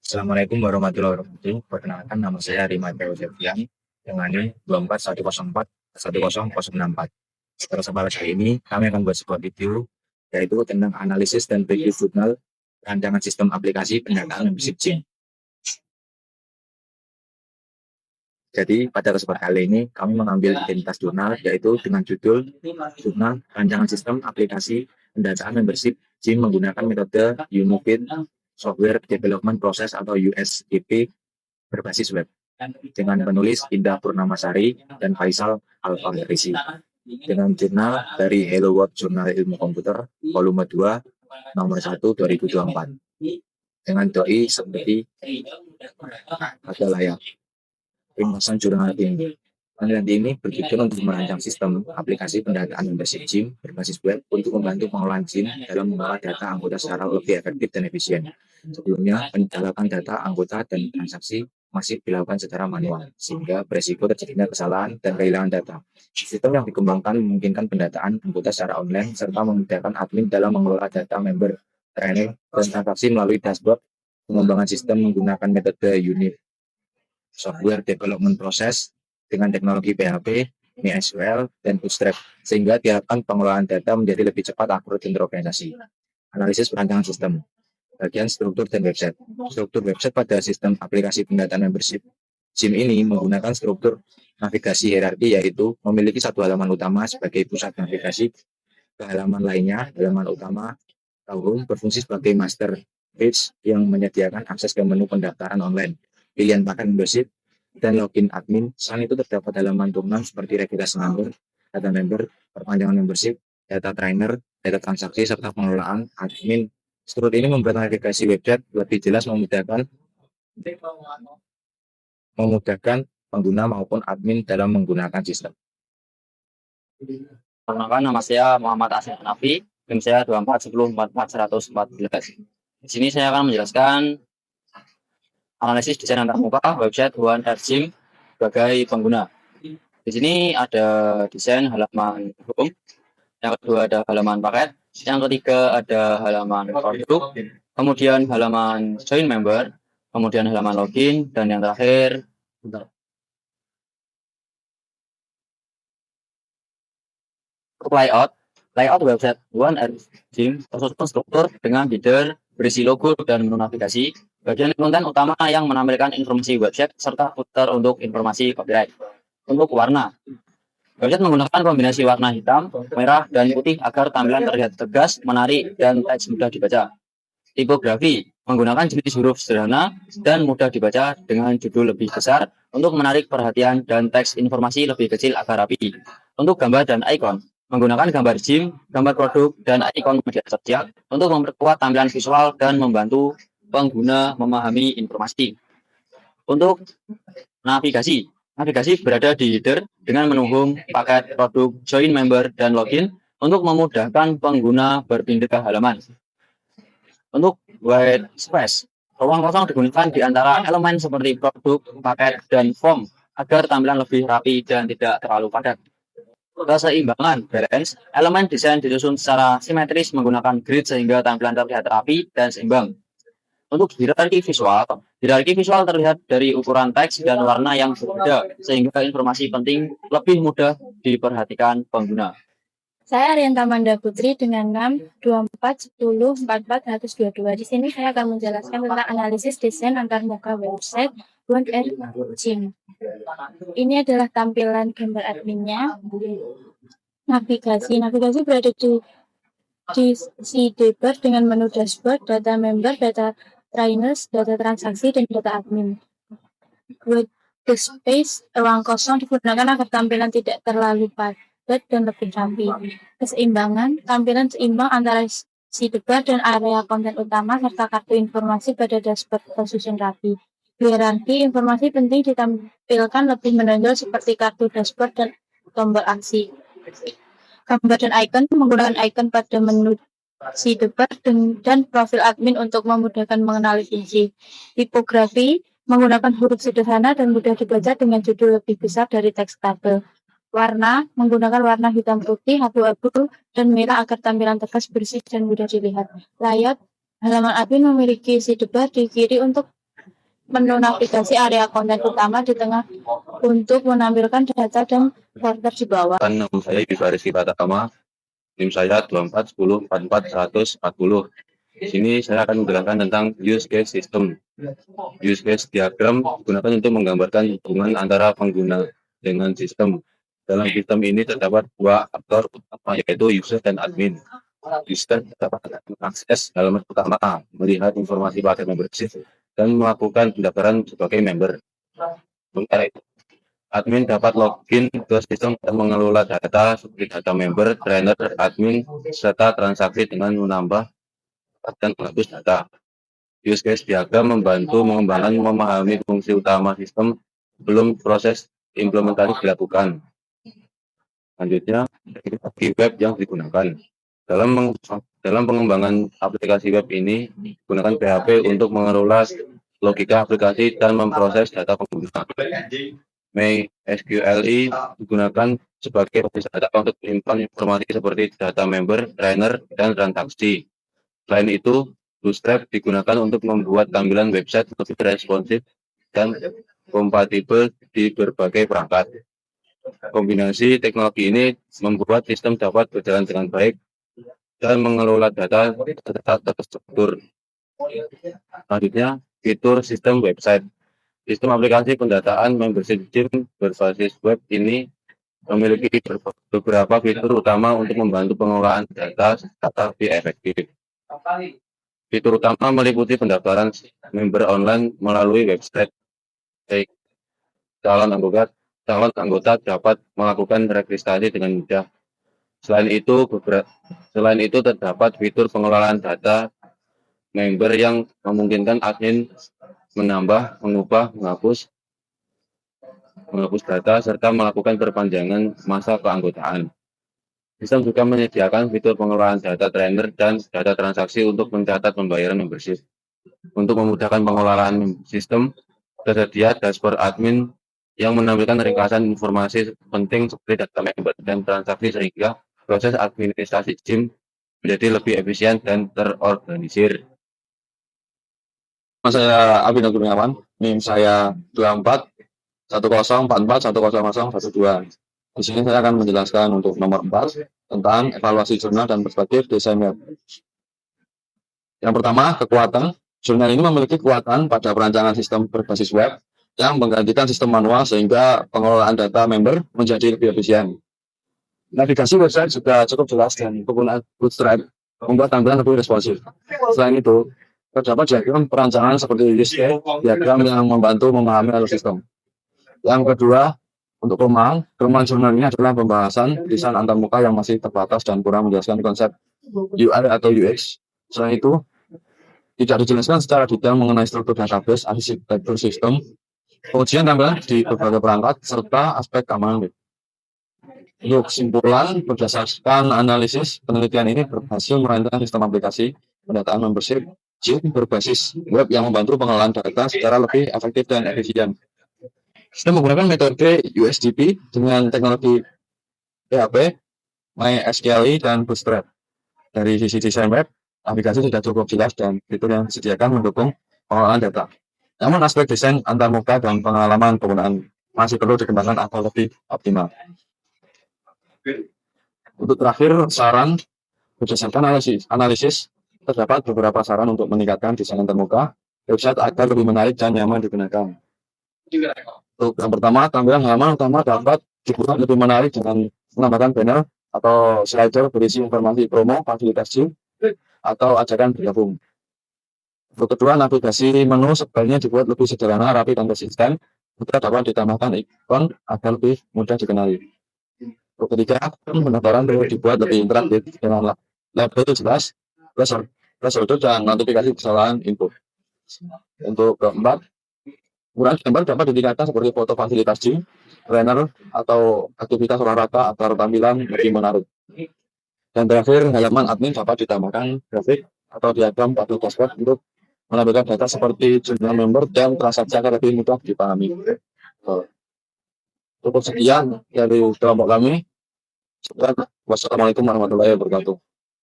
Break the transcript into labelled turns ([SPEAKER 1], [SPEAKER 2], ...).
[SPEAKER 1] Assalamualaikum warahmatullahi wabarakatuh. Perkenalkan nama saya Rima Febrian dengan NIM 24104 Pada kesempatan kali ini kami akan buat sebuah video yaitu tentang analisis dan review jurnal rancangan sistem aplikasi pendataan membership gym. Jadi pada kesempatan kali ini kami mengambil identitas jurnal yaitu dengan judul Jurnal Rancangan Sistem Aplikasi Pendataan Membership Gym menggunakan metode Unifin Software Development Process atau USDP berbasis web dengan penulis Indah Purnamasari dan Faisal Al-Farisi dengan jurnal dari Hello World Jurnal Ilmu Komputer volume 2 nomor 1 2024 dengan doi seperti pada layar. Ringkasan jurnal ini. Penelitian ini bertujuan untuk merancang sistem aplikasi pendataan membership gym berbasis web untuk membantu pengelolaan gym dalam mengelola data anggota secara lebih efektif dan efisien. Sebelumnya, penyadapan data anggota dan transaksi masih dilakukan secara manual, sehingga beresiko terjadinya kesalahan dan kehilangan data. Sistem yang dikembangkan memungkinkan pendataan anggota secara online, serta memudahkan admin dalam mengelola data member, training, dan transaksi melalui dashboard. Pengembangan sistem menggunakan metode unit software development process dengan teknologi PHP, MySQL, dan Bootstrap, sehingga diharapkan pengelolaan data menjadi lebih cepat, akurat, dan terorganisasi. Analisis perancangan sistem. Bagian struktur dan website. Struktur website pada sistem aplikasi pendataan membership gym ini menggunakan struktur navigasi hierarki, yaitu memiliki satu halaman utama sebagai pusat navigasi ke halaman lainnya. Halaman utama home berfungsi sebagai master page yang menyediakan akses ke menu pendaftaran online, pilihan paket membership, dan login admin. Selain itu terdapat halaman turunan seperti registrasi member, data member, perpanjangan membership, data trainer, data transaksi, serta pengelolaan admin. Struktur ini membuat navigasi website lebih jelas, memudahkan pengguna maupun admin dalam menggunakan sistem.
[SPEAKER 2] Perkenalkan, nama saya Muhammad Asim Hanafi, NIM saya 241044114. Di sini saya akan menjelaskan analisis desain antar muka website One Air Gym sebagai pengguna. Di sini ada desain halaman home, yang kedua ada halaman paket, yang ketiga ada halaman produk, kemudian halaman join member, kemudian halaman login, dan yang terakhir layout. Layout website One Air Gym tersusun struktur dengan header berisi logo dan menu navigasi. Bagian konten utama yang menampilkan informasi website serta footer untuk informasi copyright. Untuk warna, website menggunakan kombinasi warna hitam, merah, dan putih agar tampilan terlihat tegas, menarik, dan teks mudah dibaca. Tipografi menggunakan jenis huruf sederhana dan mudah dibaca dengan judul lebih besar untuk menarik perhatian dan teks informasi lebih kecil agar rapi. Untuk gambar dan ikon, menggunakan gambar gym, gambar produk, dan ikon media sosial untuk memperkuat tampilan visual dan membantu pengguna memahami informasi. Untuk navigasi, navigasi berada di header dengan menu home, paket, produk, join member, dan login untuk memudahkan pengguna berpindah ke halaman. Untuk white space, ruang kosong digunakan di antara elemen seperti produk, paket, dan form agar tampilan lebih rapi dan tidak terlalu padat. Keseimbangan balance, elemen desain disusun secara simetris menggunakan grid sehingga tampilan terlihat rapi dan seimbang. Untuk hierarki visual terlihat dari ukuran teks dan warna yang berbeda sehingga informasi penting lebih mudah diperhatikan pengguna.
[SPEAKER 3] Saya Arianta Manda Putri dengan NAM 241044122. Di sini saya akan menjelaskan tentang analisis desain antar muka website One Air Gym. Ini adalah tampilan gambar adminnya. Navigasi berada di sidebar dengan menu dashboard, data member, data trainers, data transaksi, dan data admin. Workspace, ruang kosong digunakan agar tampilan tidak terlalu padat dan lebih rapi. Keseimbangan, tampilan seimbang antara sidebar dan area konten utama serta kartu informasi pada dashboard tersusun rapi. Hierarki, informasi penting ditampilkan lebih menonjol seperti kartu dashboard dan tombol aksi. Gambar dan icon, menggunakan icon pada menu sidebar dan profil admin untuk memudahkan mengenali fungsi. Tipografi, menggunakan huruf sederhana dan mudah dibaca dengan judul lebih besar dari teks tabel. Warna, menggunakan warna hitam putih, abu-abu, dan merah agar tampilan tegas, bersih, dan mudah dilihat. Layout, halaman admin memiliki sidebar di kiri untuk menu navigasi area konten utama di tengah untuk menampilkan data dan folder di bawah.
[SPEAKER 4] Nama saya Ibu Rizky Pratama, NIM saya 24104440. Di sini saya akan menjelaskan tentang use case system. Use case diagram digunakan untuk menggambarkan hubungan antara pengguna dengan sistem. Dalam sistem ini terdapat dua aktor utama, yaitu user dan admin. User dapat akses halaman utama, melihat informasi paket membership, dan melakukan pendaftaran sebagai member. Sementara itu, admin dapat login ke sistem dan mengelola data seperti data member, trainer, admin, serta transaksi dengan menambah dan menghapus data. Use case diagram membantu mengembangkan memahami fungsi utama sistem sebelum proses implementasi dilakukan. Selanjutnya, aplikasi web yang digunakan. Dalam pengembangan aplikasi web ini, gunakan PHP untuk mengelola logika aplikasi dan memproses data pengguna. MySQLi digunakan sebagai basis data untuk menyimpan informasi seperti data member, trainer, dan transaksi. Selain itu, Bootstrap digunakan untuk membuat tampilan website lebih responsif dan kompatibel di berbagai perangkat. Kombinasi teknologi ini membuat sistem dapat berjalan dengan baik dan mengelola data terstruktur. Selanjutnya, fitur sistem website. Sistem aplikasi pendataan membership gym berbasis web ini memiliki beberapa fitur utama untuk membantu pengelolaan data secara lebih efektif. Fitur utama meliputi pendaftaran member online melalui website. Baik, calon anggota dapat melakukan registrasi dengan mudah. Selain itu terdapat fitur pengelolaan data member yang memungkinkan admin menambah, mengubah, menghapus data, serta melakukan perpanjangan masa keanggotaan. Sistem juga menyediakan fitur pengelolaan data trainer dan data transaksi untuk mencatat pembayaran membership. Untuk memudahkan pengelolaan sistem, tersedia dashboard admin yang menampilkan ringkasan informasi penting seperti data member dan transaksi sehingga proses administrasi gym menjadi lebih efisien dan terorganisir.
[SPEAKER 5] Saya Abhinav Kurniawan, NIM saya 241044100012. Di sini saya akan menjelaskan untuk nomor 4 tentang evaluasi jurnal dan perspektif desain web. Yang pertama, kekuatan. Jurnal ini memiliki kekuatan pada perancangan sistem berbasis web yang menggantikan sistem manual sehingga pengelolaan data member menjadi lebih efisien. Navigasi website juga cukup jelas dan penggunaan Bootstrap membuat tampilan lebih responsif. Selain itu, terdapat diagram perancangan seperti use case diagram yang membantu memahami alur sistem. Yang kedua, untuk kelemahan jurnal ini adalah pembahasan desain antarmuka yang masih terbatas dan kurang menjelaskan konsep UI atau UX. Selain itu, tidak dijelaskan secara detail mengenai struktur database, arsitektur sistem, pengujian tampilan di berbagai perangkat, serta aspek keamanan web. Untuk kesimpulan, berdasarkan analisis, penelitian ini berhasil merancang sistem aplikasi pendataan membership gym berbasis web yang membantu pengelolaan data secara lebih efektif dan efisien. Sistem menggunakan metode USDP dengan teknologi PHP, MySQLi, dan Bootstrap. Dari sisi desain web, aplikasi sudah cukup jelas dan fitur yang disediakan mendukung pengelolaan data. Namun aspek desain antarmuka dan pengalaman penggunaan masih perlu dikembangkan agar lebih optimal. Untuk terakhir, saran berdasarkan analisis, terdapat beberapa saran untuk meningkatkan desain antarmuka website agar lebih menarik dan nyaman digunakan. Untuk yang pertama, tampilan halaman utama dapat dibuat lebih menarik dengan menambahkan banner atau slider berisi informasi promo, fasilitas gym, atau ajakan bergabung. Untuk kedua, navigasi menu sebaiknya dibuat lebih sederhana, rapi, dan konsisten. Juga dapat ditambahkan ikon agar lebih mudah dikenali. Untuk ketiga, pendaftaran perlu dibuat lebih interaktif dengan label jelas, threshold dan notifikasi kesalahan input. Untuk keempat, ukuran gambar dapat ditingkatkan seperti foto fasilitas gym, trainer, atau aktivitas olahraga agar tampilan lebih menarik. Dan terakhir, halaman admin dapat ditambahkan grafik atau diagram pada dashboard untuk menampilkan data seperti jumlah member dan transaksi agar lebih mudah dipahami. Cukup sekian dari kelompok kami. Wassalamualaikum warahmatullahi wabarakatuh.